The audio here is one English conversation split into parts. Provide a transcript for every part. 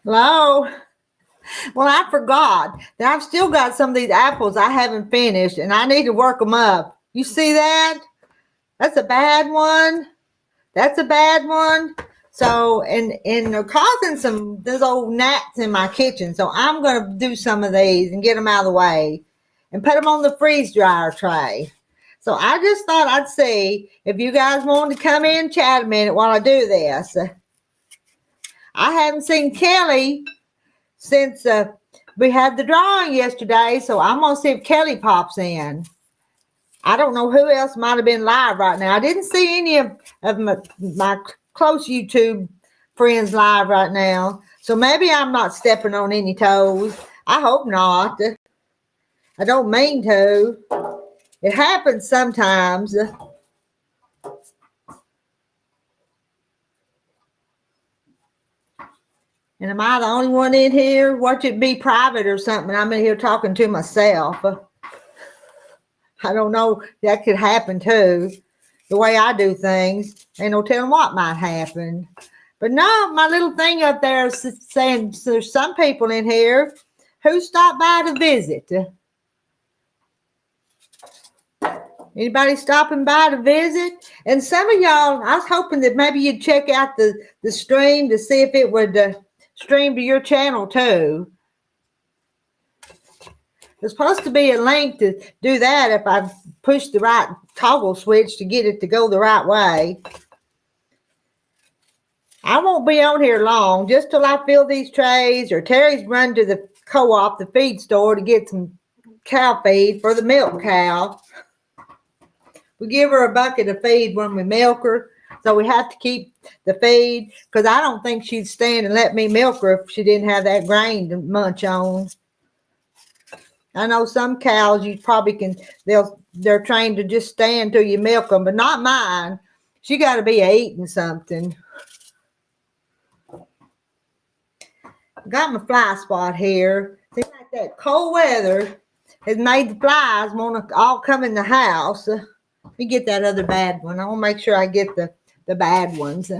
Hello. Well, I forgot that I've still got some of these apples I haven't finished, and I need to work them up. You see that? That's a bad one. That's a bad one. So, and they're causing some those old gnats in my kitchen. So I'm gonna do some of these and get them out of the way, and put them on the freeze dryer tray. So I just thought I'd see if you guys wanted to come in and chat a minute while I do this. I haven't seen Kelly since we had the drawing yesterday, so I'm gonna see if Kelly pops in. I don't know who else might have been live right now. I didn't see any of my close YouTube friends live right now, so maybe I'm not stepping on any toes. I hope not. I don't mean to. It happens sometimes. And am I the only one in here? Watch it be private or something. I'm in here talking to myself. I don't know. That could happen too. The way I do things, ain't no telling what might happen. But no, my little thing up there is saying there's some people in here who stopped by to visit. Anybody stopping by to visit? And some of y'all, I was hoping that maybe you'd check out the stream to see if it would stream to your channel too. There's supposed to be a link to do that if I push the right toggle switch to get it to go the right way. I won't be on here long, just till I fill these trays, or Terry's run to the co-op, the feed store, to get some cow feed for the milk cow. We give her a bucket of feed when we milk her, so we have to keep the feed, because I don't think she'd stand and let me milk her if she didn't have that grain to munch on. I know some cows you probably can, they're trained to just stand till you milk them, but not mine. She got to be eating something. Got my fly spot here. Seems like that cold weather has made the flies want to all come in the house. Let me get that other bad one. I want to make sure I get the bad ones.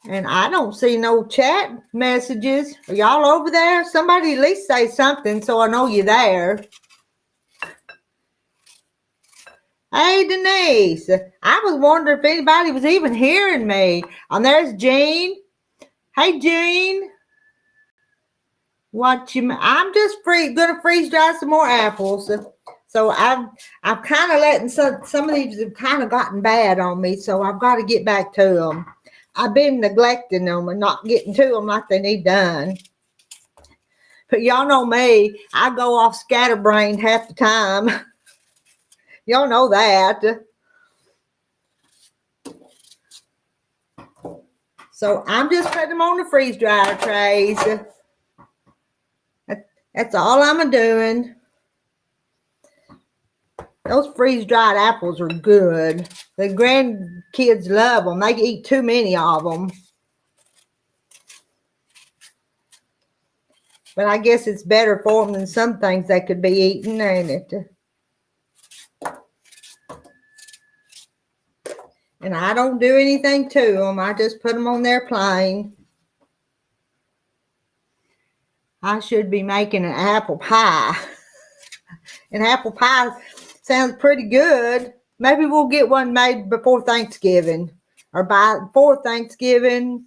And I don't see no chat messages. Are y'all over there? Somebody at least say something so I know you're there. Hey, Denise. I was wondering if anybody was even hearing me. And there's Jean. Hey, Jean. I'm just gonna freeze dry some more apples. So I'm kind of letting some of these have kind of gotten bad on me. So I've got to get back to them. I've been neglecting them and not getting to them like they need done. But y'all know me. I go off scatterbrained half the time. Y'all know that. So I'm just putting them on the freeze dryer trays. That's all I'm doing. Those freeze-dried apples are good. The grandkids love them. They eat too many of them. But I guess it's better for them than some things they could be eating, ain't it? And I don't do anything to them. I just put them on there plain. I should be making an apple pie. An apple pie sounds pretty good. Maybe we'll get one made before Thanksgiving, or before Thanksgiving,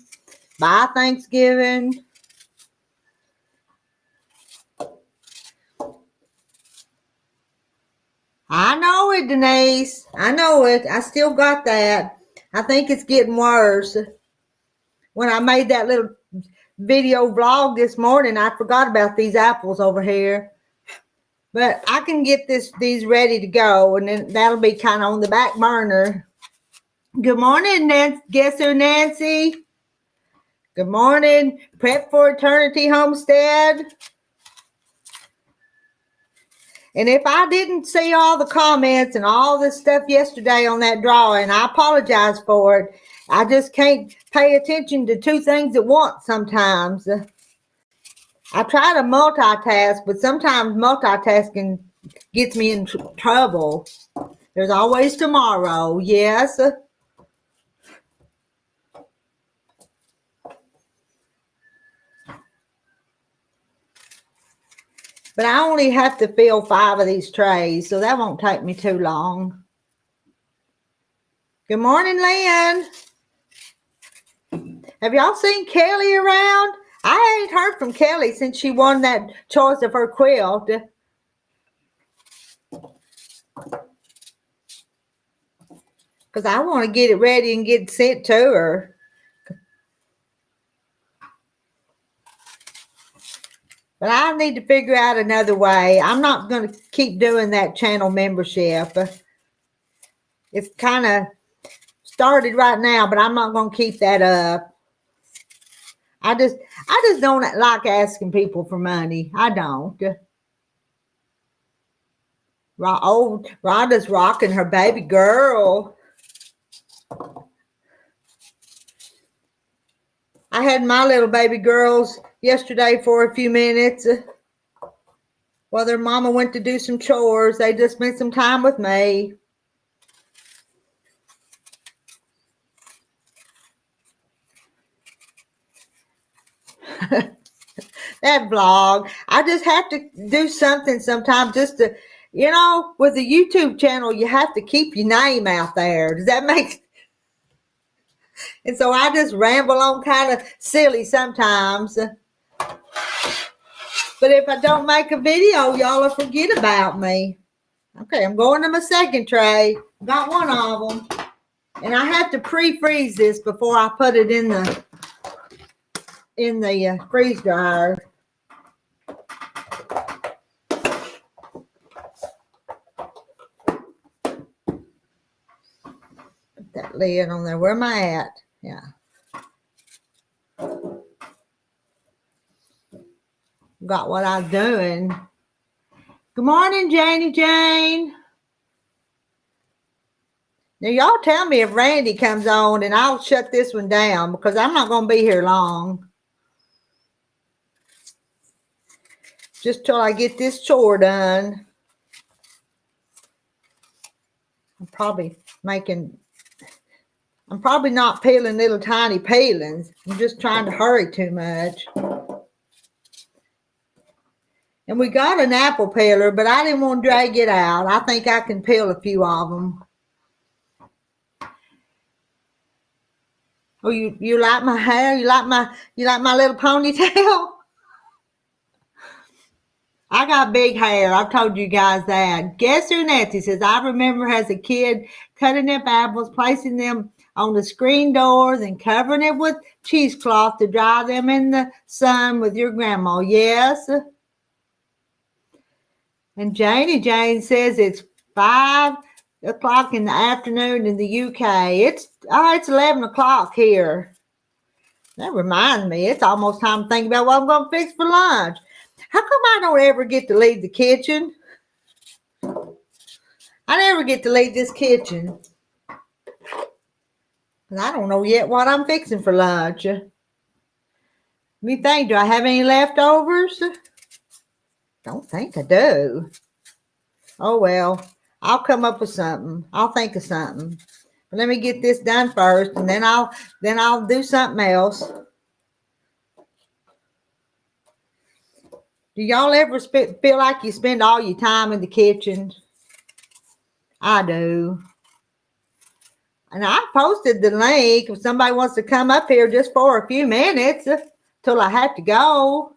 by Thanksgiving. I know it, Denise. I know it. I still got that. I think it's getting worse. When I made that little video vlog this morning, I forgot about these apples over here. But I can get these ready to go, and then that'll be kind of on the back burner. Good morning, Nancy. Guess who, Nancy? Good morning. Prep for Eternity Homestead. And if I didn't see all the comments and all this stuff yesterday on that drawing, I apologize for it. I just can't pay attention to two things at once sometimes. I try to multitask, but sometimes multitasking gets me in trouble. There's always tomorrow, yes. But I only have to fill 5 of these trays, so that won't take me too long. Good morning, Lynn. Have y'all seen Kelly around? I ain't heard from Kelly since she won that choice of her quilt. Because I want to get it ready and get it sent to her. But I need to figure out another way. I'm not going to keep doing that channel membership. It's kind of started right now, but I'm not going to keep that up. I just don't like asking people for money. I don't. Oh, Rhonda's rocking her baby girl. I had my little baby girls yesterday for a few minutes. While their mama went to do some chores, they just spent some time with me. That vlog, I just have to do something sometimes just to, you know, with the YouTube channel, you have to keep your name out there. Does that make? And so I just ramble on kind of silly sometimes. But if I don't make a video, y'all will forget about me. Okay, I'm going to my second tray. Got one of them. And I have to pre-freeze this before I put it in the freeze dryer. Put that lid on there. Where am I at? Yeah. Got what I was doing. Good morning, Janie Jane. Now, y'all tell me if Randy comes on, and I'll shut this one down because I'm not going to be here long. Just till I get this chore done. I'm probably not peeling little tiny peelings. I'm just trying to hurry too much. And we got an apple peeler, but I didn't want to drag it out. I think I can peel a few of them. Oh, you like my hair? You like my little ponytail? I got big hair. I've told you guys that. Guess who Nancy says, I remember as a kid cutting up apples, placing them on the screen doors and covering it with cheesecloth to dry them in the sun with your grandma. Yes. And Janie Jane says it's 5 o'clock in the afternoon in the UK. It's 11 o'clock here. That reminds me, it's almost time to think about what I'm going to fix for lunch. How come I don't ever get to leave the kitchen? I never get to leave this kitchen. I don't know yet what I'm fixing for lunch. Let me think, do I have any leftovers? Don't think I do. Oh, well, I'll come up with something. I'll think of something. But let me get this done first, and then I'll do something else. Do y'all ever feel like you spend all your time in the kitchen? I do. And I posted the link if somebody wants to come up here just for a few minutes till I have to go.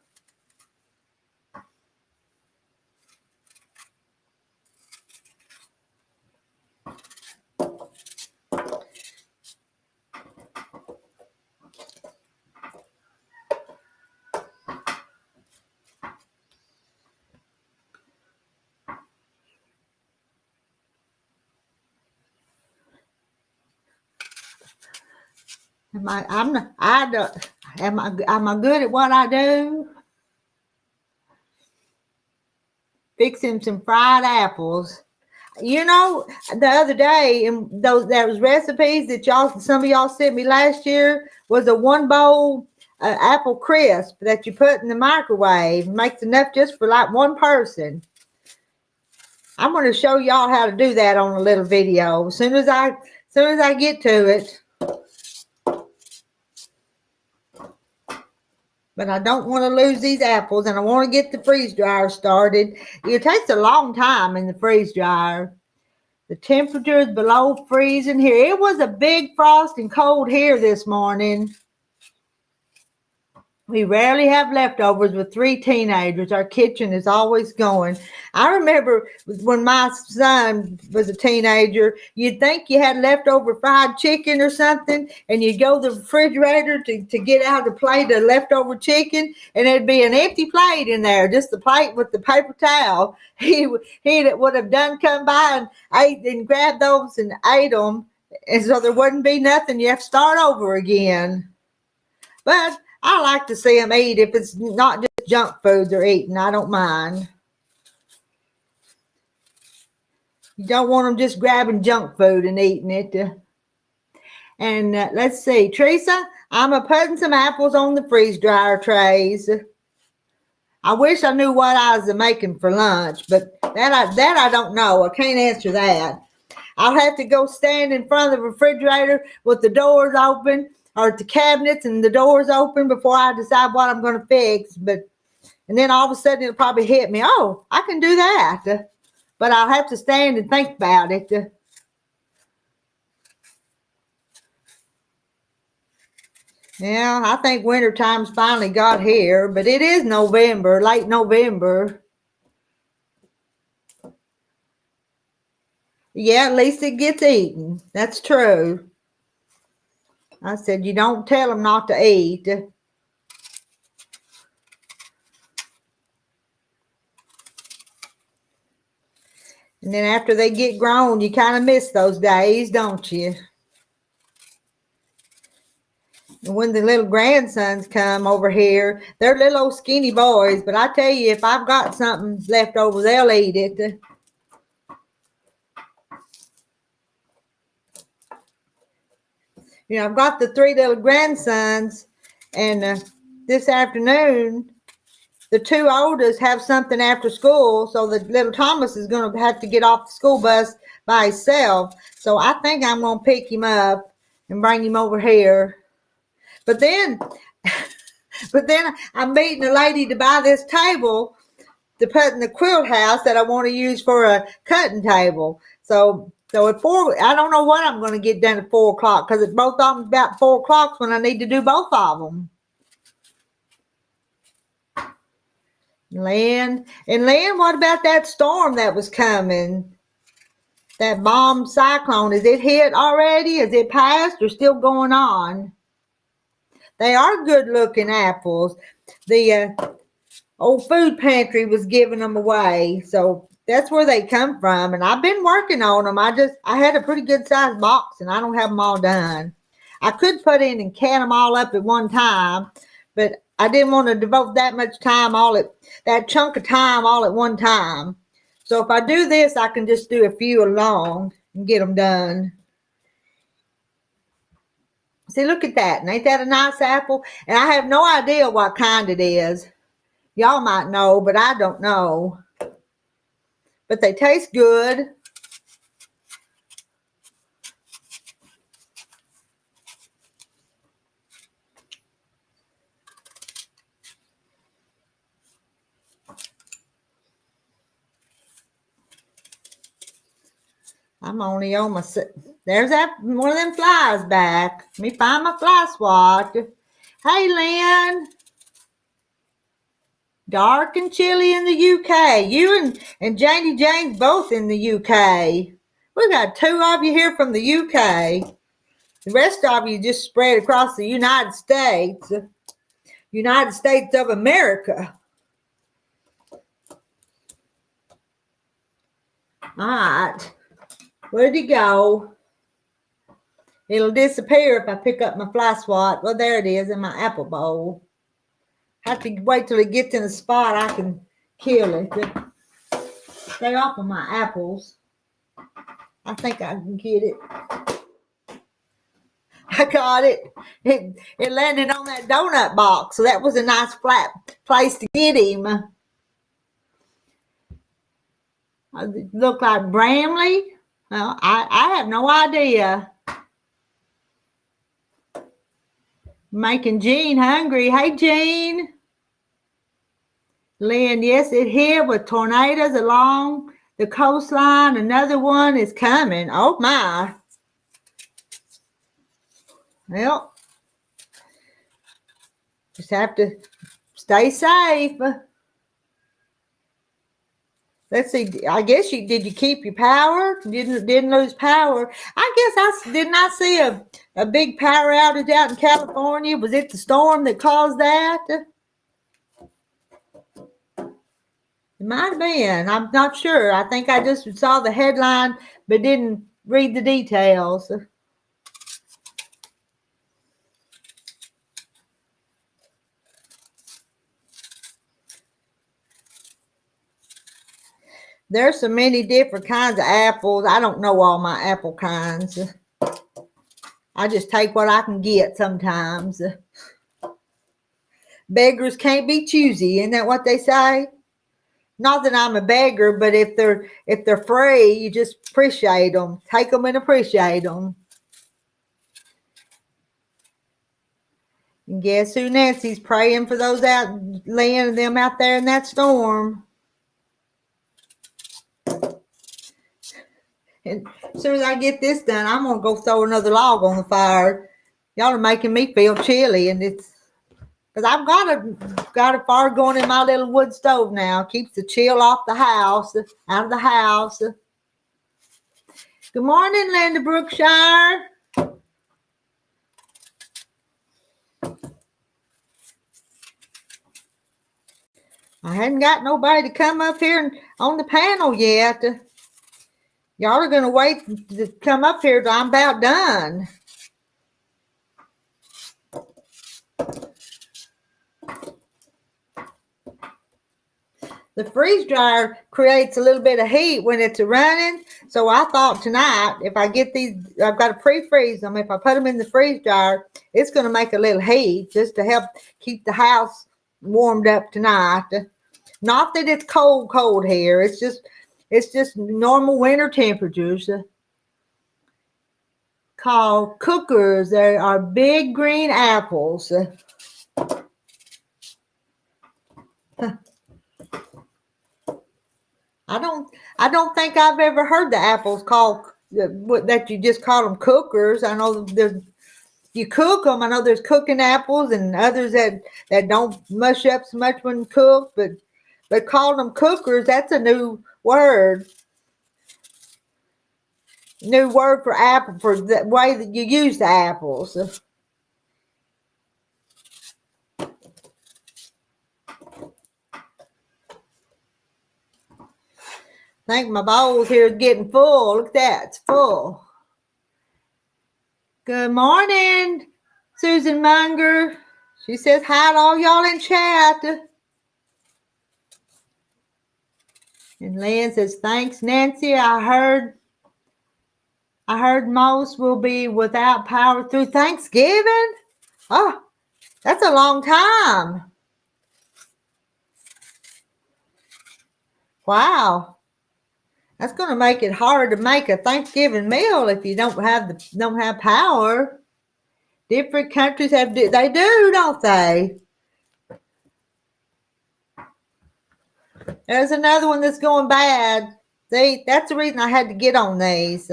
Am I good at what I do? Fixing some fried apples. You know, the other day, in those recipes that some of y'all sent me last year was a 1 bowl apple crisp that you put in the microwave. It makes enough just for like one person. I'm going to show y'all how to do that on a little video as soon as I get to it. But I don't want to lose these apples, and I want to get the freeze dryer started. It takes a long time in the freeze dryer. The temperature is below freezing here. It was a big frost and cold here this morning. We rarely have leftovers with 3 teenagers. Our kitchen is always going. I remember when my son was a teenager, you'd think you had leftover fried chicken or something, and you'd go to the refrigerator to get out a plate of leftover chicken, and there'd be an empty plate in there, just the plate with the paper towel. He would have done come by and ate and grabbed those and ate them, and so there wouldn't be nothing. You have to start over again. But I like to see them eat. If it's not just junk food they're eating, I don't mind. You don't want them just grabbing junk food and eating it. And let's see, Teresa, I'm putting some apples on the freeze dryer trays. I wish I knew what I was making for lunch, but that I don't know. I can't answer that. I'll have to go stand in front of the refrigerator with the doors open, or the cabinets and the doors open, before I decide what I'm going to fix. And then all of a sudden it'll probably hit me. Oh, I can do that. But I'll have to stand and think about it. Yeah, I think winter time's finally got here, but it is November, late November. Yeah, at least it gets eaten. That's true. I said, you don't tell them not to eat. And then after they get grown, you kind of miss those days, don't you? And when the little grandsons come over here, they're little old skinny boys, but I tell you, if I've got something left over, they'll eat it. You know, I've got the 3 little grandsons, and this afternoon, the 2 oldest have something after school, so the little Thomas is going to have to get off the school bus by himself. So I think I'm going to pick him up and bring him over here. But then I'm meeting a lady to buy this table to put in the quilt house that I want to use for a cutting table. So at 4, I don't know what I'm going to get done at 4 o'clock, because it's both of them about 4 o'clock when I need to do both of them. Lynn, what about that storm that was coming? That bomb cyclone, is it hit already? Is it passed or still going on? They are good looking apples. The old food pantry was giving them away, so that's where they come from. And I've been working on them. I had a pretty good sized box, and I don't have them all done. I could put in and can them all up at one time, but I didn't want to devote that much time, that chunk of time all at one time. So if I do this, I can just do a few along and get them done. See, look at that. And ain't that a nice apple? And I have no idea what kind it is. Y'all might know, but I don't know. But they taste good. I'm only on my... There's one of them flies back. Let me find my fly swat. Hey, Lynn. Dark and chilly in the UK. You and Janie Jane's both in the UK. We got 2 of you here from the UK. The rest of you just spread across the United States. United States of America. All right. Where'd he go? It'll disappear if I pick up my fly swat. Well, there it is in my apple bowl. I have to wait till it gets in a spot I can kill it. Stay off of my apples. I think I can get it. I got it. It landed on that donut box, so that was a nice flat place to get him. It looked like Bramley. Well, I have no idea. Making Jean hungry. Hey, Jean. Lynn, yes, it hit with tornadoes along the coastline. Another one is coming. Oh, my. Well, just have to stay safe. Let's see. I guess did you keep your power? Didn't lose power. I guess didn't I see a big power outage out in California? Was it the storm that caused that? It might have been. I'm not sure. I think I just saw the headline but didn't read the details. There's so many different kinds of apples. I don't know all my apple kinds. I just take what I can get sometimes. Beggars can't be choosy. Isn't that what they say? Not that I'm a beggar, but if they're free, you just appreciate them. Take them and appreciate them. And guess who Nancy's praying for those out, Lynn and them out there in that storm. And as soon as I get this done, I'm going to go throw another log on the fire. Y'all are making me feel chilly, and it's because I've got a fire going in my little wood stove now. Keeps the chill off the house, out of the house. Good morning, Linda Brookshire. I hadn't got nobody to come up here on the panel yet. Y'all are going to wait to come up here till I'm about done. The freeze dryer creates a little bit of heat when it's running. So I thought tonight, if I get these, I've got to pre-freeze them. If I put them in the freeze dryer, it's going to make a little heat just to help keep the house warmed up tonight. Not that it's cold here. It's just normal winter temperatures. Called cookers. They are big green apples. I don't think I've ever heard the apples called that you just call them cookers. I know you cook them. I know there's cooking apples and others that don't mush up so much when cooked, but calling them cookers, that's a new word. New word for apple, for the way that you use the apples. I think my bowls here is getting full. Look at that, it's full. Good morning, Susan Munger. She says hi to all y'all in chat. And Lynn says, thanks, Nancy. I heard most will be without power through Thanksgiving. Oh, that's a long time. Wow. That's going to make it hard to make a Thanksgiving meal if you don't have power. Different countries they do, don't they? There's another one that's going bad. See, that's the reason I had to get on these.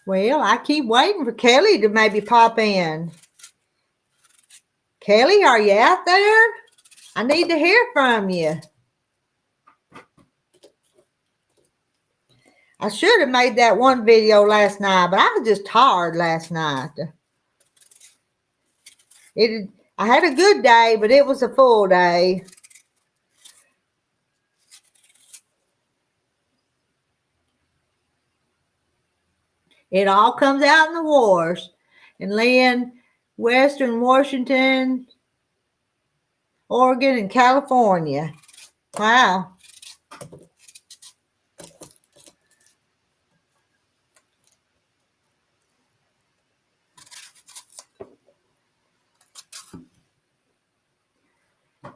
Well, I keep waiting for Kelly to maybe pop in. Kelly, are you out there? I need to hear from you. I should have made that one video last night, but I was just tired last night. I had a good day, but it was a full day. It all comes out in the wars. And Lynn, Western Washington, Oregon, and California. Wow.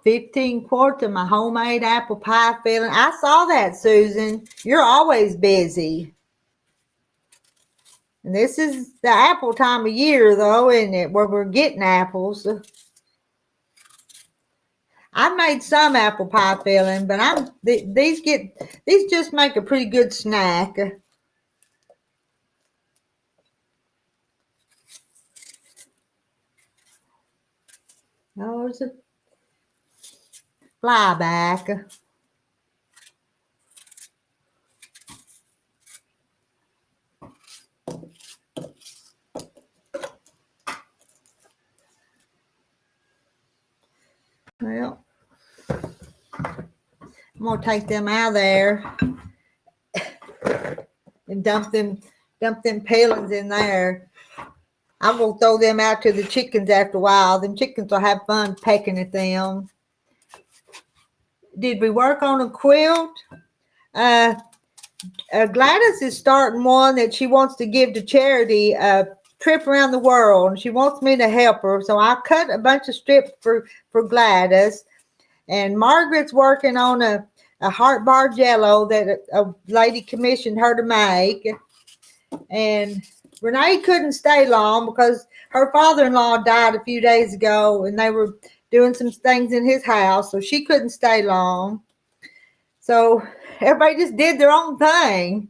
15 quarts of my homemade apple pie filling. I saw that, Susan. You're always busy. And this is the apple time of year, though, isn't it? Where we're getting apples. I made some apple pie filling, but these just make a pretty good snack. Oh, there's a fly back. Well, I'm gonna take them out of there and dump them peelings in there. I'm gonna throw them out to the chickens after a while. Them chickens will have fun pecking at them. Did we work on a quilt? Gladys is starting one that she wants to give to charity, a trip around the world, and she wants me to help her. So I cut a bunch of strips for Gladys, and Margaret's working on a heart bar jello that a lady commissioned her to make. And Renee couldn't stay long because her father-in-law died a few days ago, and they were doing some things in his house, so she couldn't stay long. So everybody just did their own thing.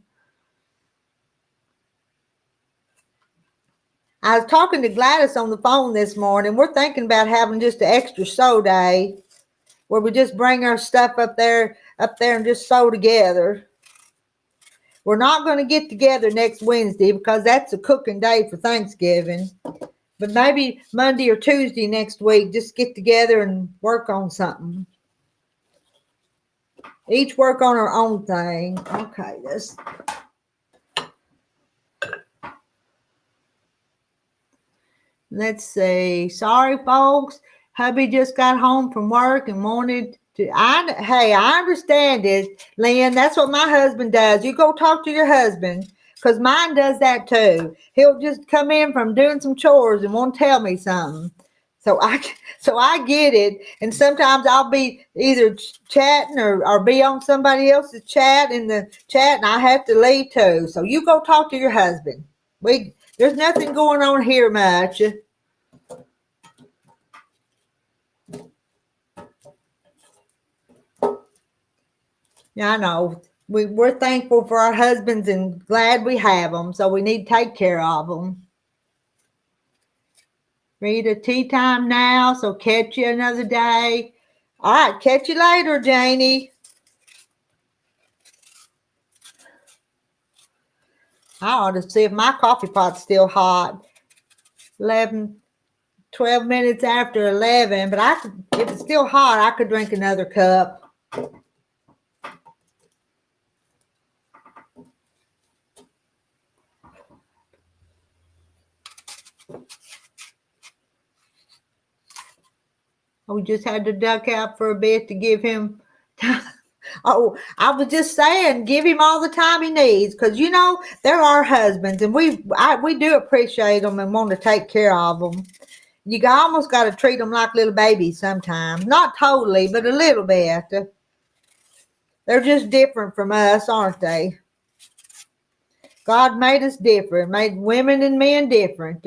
I was talking to Gladys on the phone this morning. We're thinking about having just an extra sew day where we just bring our stuff up there and just sew together. We're not going to get together next Wednesday because that's a cooking day for Thanksgiving. But maybe Monday or Tuesday next week, just get together and work on something. Each work on our own thing. Okay, let's see. Sorry, folks. Hubby just got home from work and wanted to. Hey, I understand it, Lynn. That's what my husband does. You go talk to your husband, because mine does that too. He'll just come in from doing some chores and won't tell me something. So I get it. And sometimes I'll be either chatting or be on somebody else's chat in the chat, and I have to leave too. So you go talk to your husband. There's nothing going on here much. Yeah, I know. We're thankful for our husbands and glad we have them. So we need to take care of them. Rita, tea time now, so catch you another day. All right, catch you later, Janie. I ought to see if my coffee pot's still hot. 12 minutes after 11, but if it's still hot, I could drink another cup. We just had to duck out for a bit to give him time. Oh, I was just saying, give him all the time he needs, because they're our husbands, and we do appreciate them and want to take care of them. You almost got to treat them like little babies sometimes. Not totally, but a little bit. They're just different from us, aren't they? God made us different, made women and men different.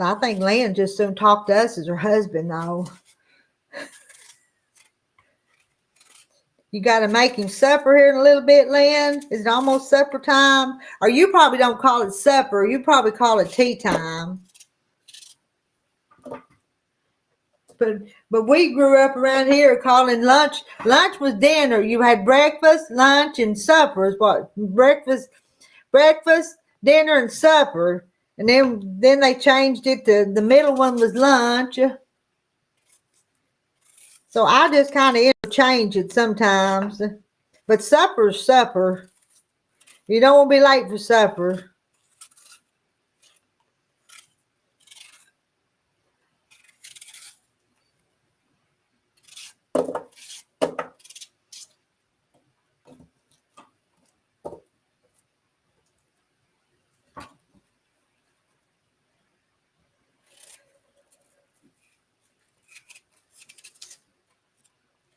So I think Lynn just soon talk to us as her husband, though. You got to make him supper here in a little bit, Lynn. Is it almost supper time? Or you probably don't call it supper. You probably call it tea time. But we grew up around here calling lunch. Lunch was dinner. You had breakfast, lunch, and supper is what breakfast, dinner, and supper. And then they changed it to the middle one was lunch. So I just kind of interchange it sometimes. But supper's supper. You don't want to be late for supper.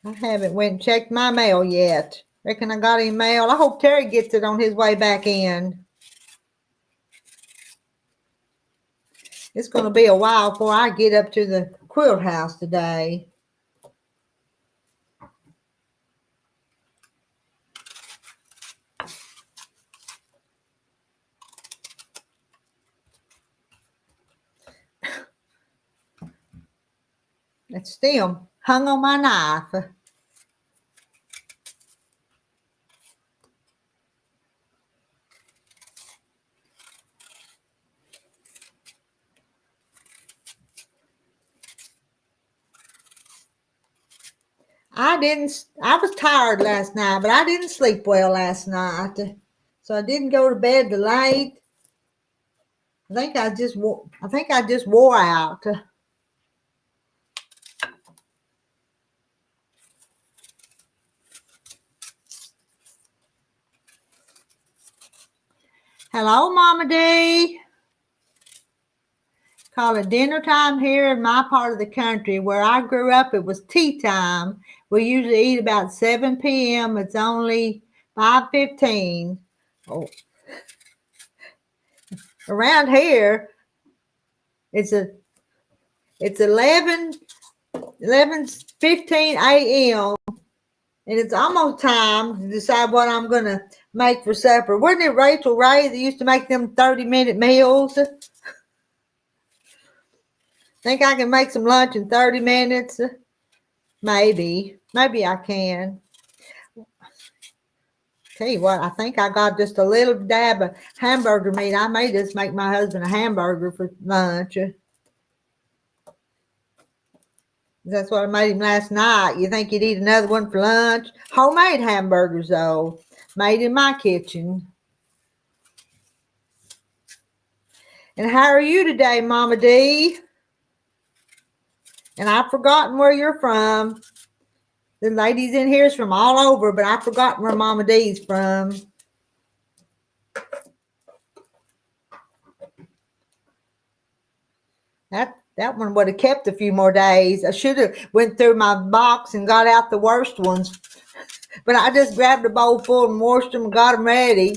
I haven't went and checked my mail yet. Reckon I got any mail. I hope Terry gets it on his way back in. It's going to be a while before I get up to the quilt house today. It's still hung on my knife. I was tired last night, but I didn't sleep well last night. So I didn't go to bed till late. I think I just wore out. Hello, Mama D. Call it dinner time here in my part of the country. Where I grew up, it was tea time. We usually eat about 7 p.m. It's only 5:15. Oh. Around here, it's 11:15 a.m. and it's almost time to decide what I'm gonna make for supper. Wasn't it Rachel Ray that used to make them 30-minute meals? Think I can make some lunch in 30 minutes? Maybe I can. Tell you what, I think I got just a little dab of hamburger meat. I may just make my husband a hamburger for lunch. That's what I made him last night. You think he'd eat another one for lunch? Homemade hamburgers, though. Made in my kitchen. And how are you today, Mama D? And I've forgotten where you're from. The ladies in here is from all over, but I've forgotten where Mama D's from. That one would have kept a few more days. I should have went through my box and got out the worst ones. But I just grabbed a bowl full and washed them and got them ready.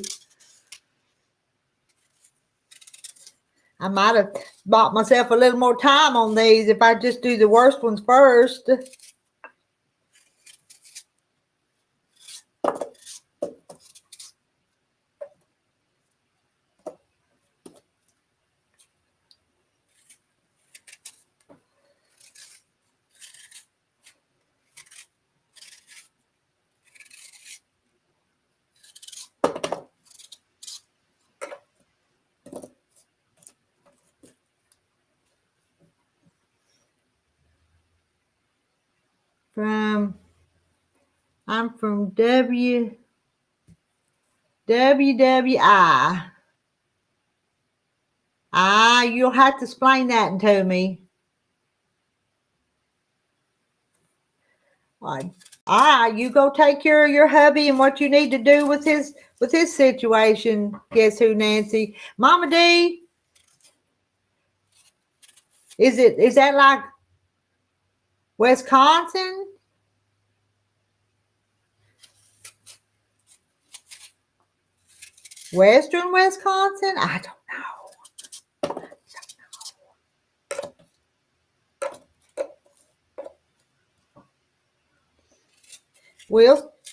I might have bought myself a little more time on these if I just do the worst ones first. I'm from WWI. You'll have to explain that to me. All right, you go take care of your hubby and what you need to do with his situation. Guess who, Nancy? Mama D? Is that like Wisconsin? Western Wisconsin? I don't know.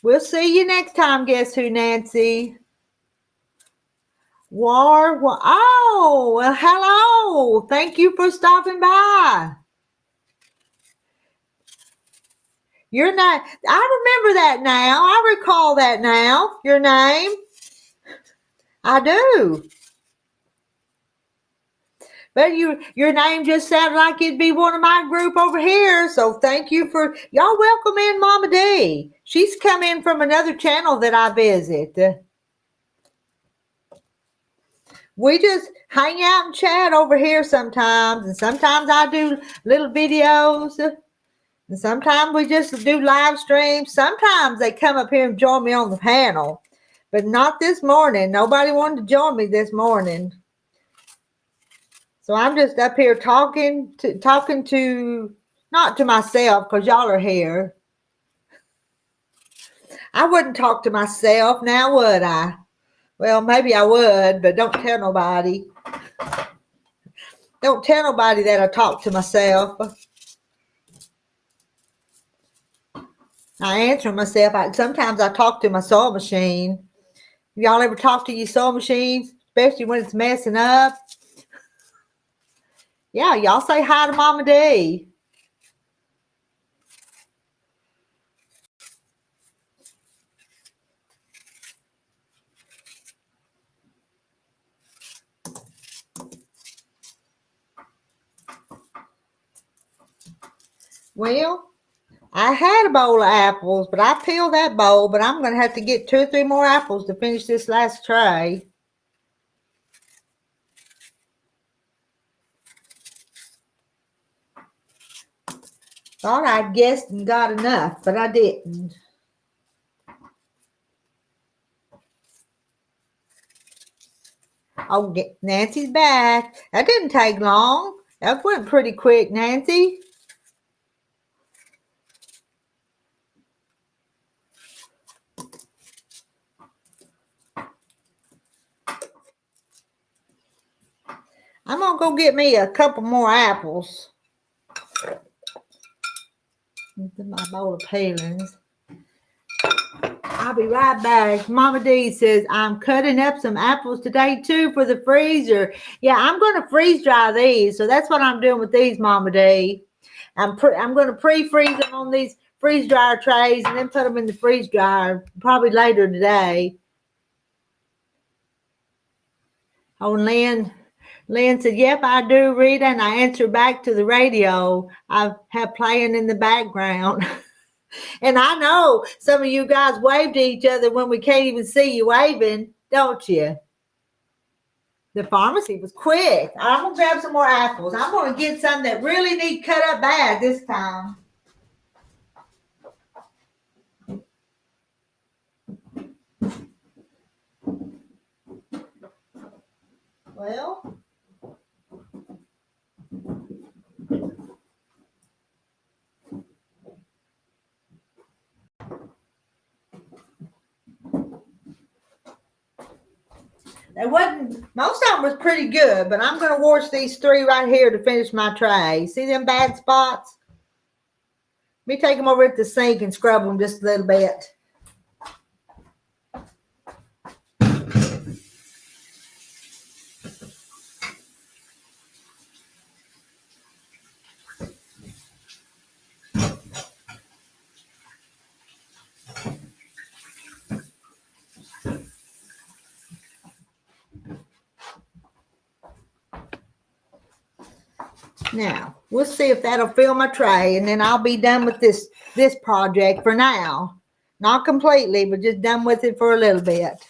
We'll see you next time. Guess who, Nancy? Oh, well, hello. Thank you for stopping by. Your name, I remember that now. I recall that now. Your name. I do. But your name just sounded like it'd be one of my group over here. So thank you for y'all welcome in Mama D. She's come in from another channel that I visit. We just hang out and chat over here sometimes. And sometimes I do little videos. And sometimes we just do live streams. Sometimes they come up here and join me on the panel. But not this morning. Nobody wanted to join me this morning. So I'm just up here talking to not to myself because y'all are here. I wouldn't talk to myself now, would I? Well, maybe I would, but don't tell nobody. Don't tell nobody that I talk to myself. I answer myself. Sometimes I talk to my sewing machine. Y'all ever talk to your sewing machines, especially when it's messing up? Yeah, y'all say hi to Mama D. Well, I had a bowl of apples, but I peeled that bowl, but I'm going to have to get 2 or 3 more apples to finish this last tray. Thought I'd guessed and got enough, but I didn't. Oh, Nancy's back. That didn't take long. That went pretty quick, Nancy. I'm going to go get me a couple more apples. Into my bowl of peelings. I'll be right back. Mama D says, I'm cutting up some apples today too for the freezer. Yeah, I'm going to freeze dry these. So that's what I'm doing with these, Mama D. I'm going to pre-freeze them on these freeze dryer trays and then put them in the freeze dryer probably later today. Oh, Lynn said, yep, I do, Rita, and I answer back to the radio I have playing in the background. And I know some of you guys wave to each other when we can't even see you waving, don't you? The pharmacy was quick. I'm going to grab some more apples. I'm going to get some that really need cut up bad this time. Well, most of them was pretty good, but I'm going to wash these 3 right here to finish my tray. See them bad spots? Let me take them over at the sink and scrub them just a little bit. Now, we'll see if that'll fill my tray, and then I'll be done with this project for now. Not completely, but just done with it for a little bit.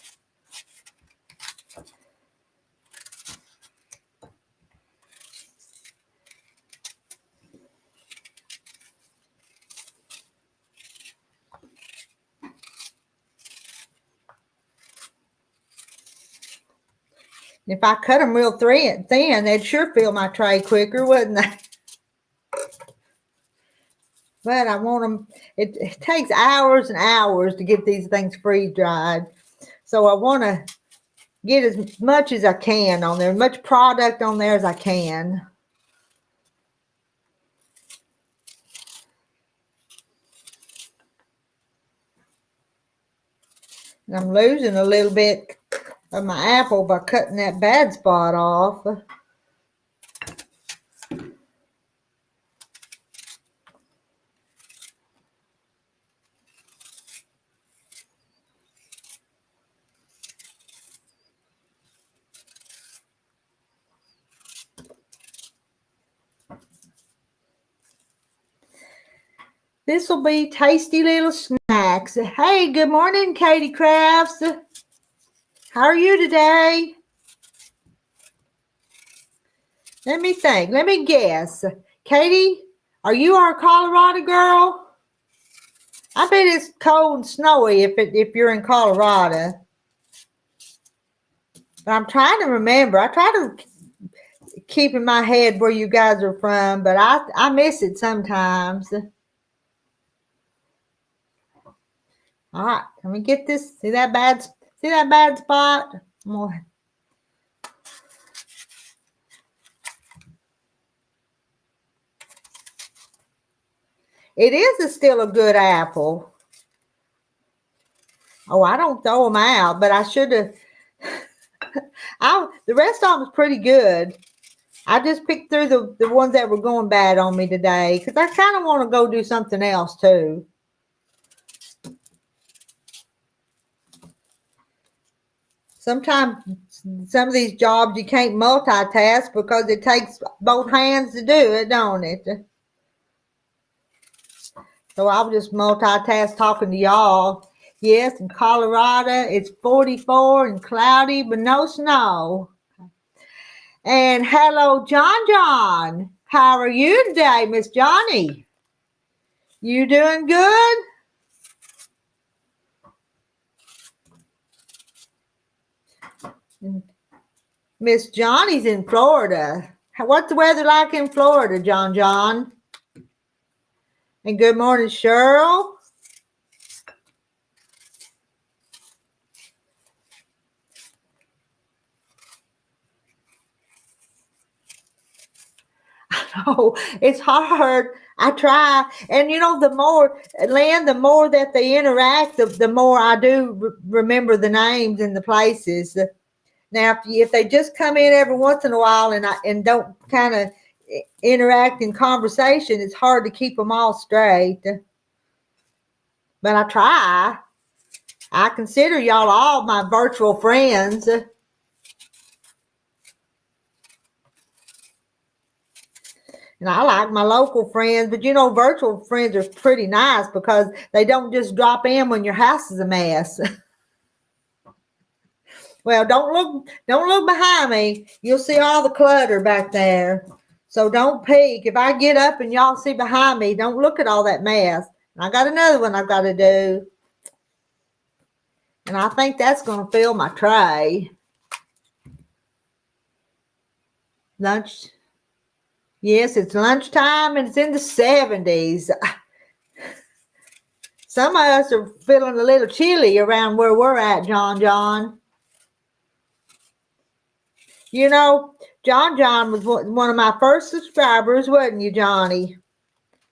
If I cut them real thin, they'd sure fill my tray quicker, wouldn't they? But I want them, it takes hours and hours to get these things freeze dried. So I want to get as much as I can on there, as much product on there as I can. And I'm losing a little bit of my apple by cutting that bad spot off. This will be tasty little snacks. Hey, good morning, Katie Crafts. How are you today? Let me think. Let me guess. Katie, are you our Colorado girl? I bet it's cold and snowy if you're in Colorado. But I'm trying to remember. I try to keep in my head where you guys are from, but I miss it sometimes. All right, let me get this. See that bad spot? It is still a good apple. Oh, I don't throw them out, but I should have. The rest of them was pretty good. I just picked through the ones that were going bad on me today because I kind of want to go do something else too. Sometimes some of these jobs you can't multitask because it takes both hands to do it, don't it? So I'll just multitask talking to y'all. Yes, in Colorado, it's 44 and cloudy, but no snow. And hello, John. How are you today, Miss Johnny? You doing good? Miss Johnny's in Florida. What's the weather like in Florida, John? And good morning, Cheryl. Oh, it's hard. I try. And the more, Lynn, the more that they interact, the more I do remember the names and the places. Now, if they just come in every once in a while and don't kind of interact in conversation, it's hard to keep them all straight. But I try. I consider y'all all my virtual friends. And I like my local friends, but virtual friends are pretty nice because they don't just drop in when your house is a mess. Well, don't look behind me. You'll see all the clutter back there. So don't peek. If I get up and y'all see behind me, don't look at all that mess. And I got another one I've got to do. And I think that's going to fill my tray. Lunch. Yes, it's lunchtime and it's in the 70s. Some of us are feeling a little chilly around where we're at, John. John was one of my first subscribers, wasn't you, Johnny?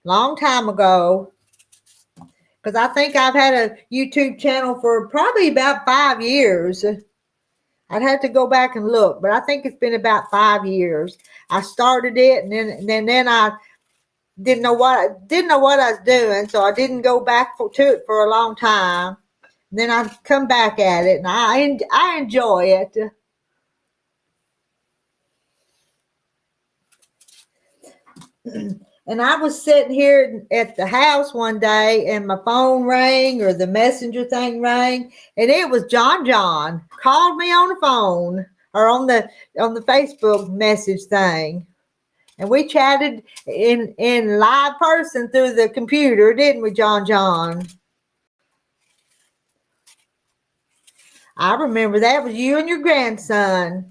Long time ago. Because I think I've had a YouTube channel for probably about 5 years. I'd have to go back and look, but I think it's been about 5 years. I started it, and then I didn't know what I was doing, so I didn't go back to it for a long time. And then I come back at it, and I enjoy it. And I was sitting here at the house one day and my phone rang or the messenger thing rang, and it was John called me on the phone or on the Facebook message thing. And we chatted in live person through the computer, didn't we, John? I remember that was you and your grandson.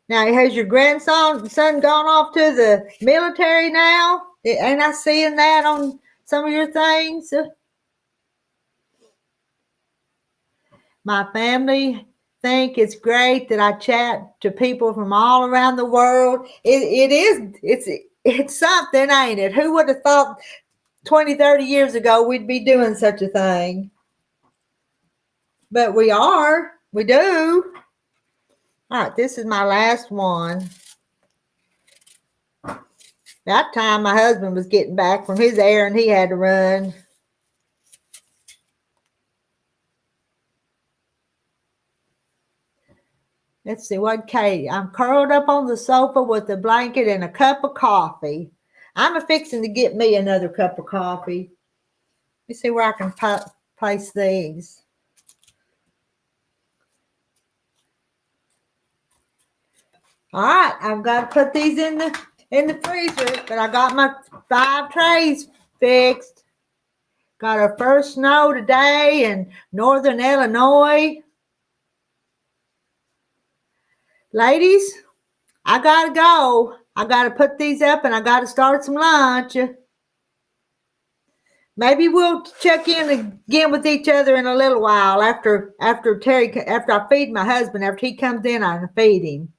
Now, has your grandson gone off to the military now? Ain't I seeing that on some of your things? My family think it's great that I chat to people from all around the world. It's something, ain't it? Who would have thought 20, 30 years ago we'd be doing such a thing? But we are. We do. All right, this is my last one. That time my husband was getting back from his errand he had to run. Let's see what Katie. I'm curled up on the sofa with a blanket and a cup of coffee. I'm fixing to get me another cup of coffee. Let me see where I can place these. All right, I've got to put these in the freezer, but I got my 5 trays fixed. Got our first snow today in northern Illinois. Ladies, I got to go. I got to put these up and I got to start some lunch. Maybe we'll check in again with each other in a little while after I feed my husband. After he comes in, I feed him.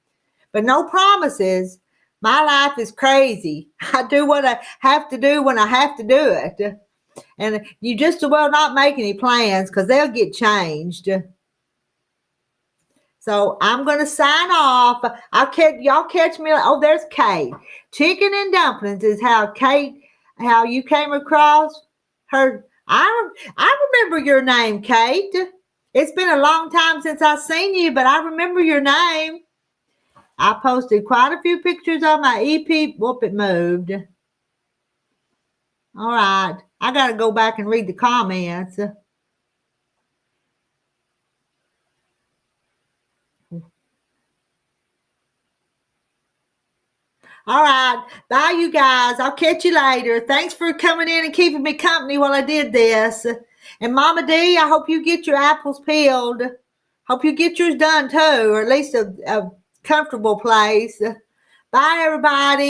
But no promises. My life is crazy. I do what I have to do when I have to do it. And you just as well not make any plans because they'll get changed. So I'm going to sign off. Y'all catch me. Oh, there's Kate. Chicken and dumplings is how you came across her. I remember your name, Kate. It's been a long time since I've seen you, but I remember your name. I posted quite a few pictures on my EP. Whoop, it moved. All right. I got to go back and read the comments. All right. Bye, you guys. I'll catch you later. Thanks for coming in and keeping me company while I did this. And Mama D, I hope you get your apples peeled. Hope you get yours done too, or at least a comfortable place. Bye, everybody.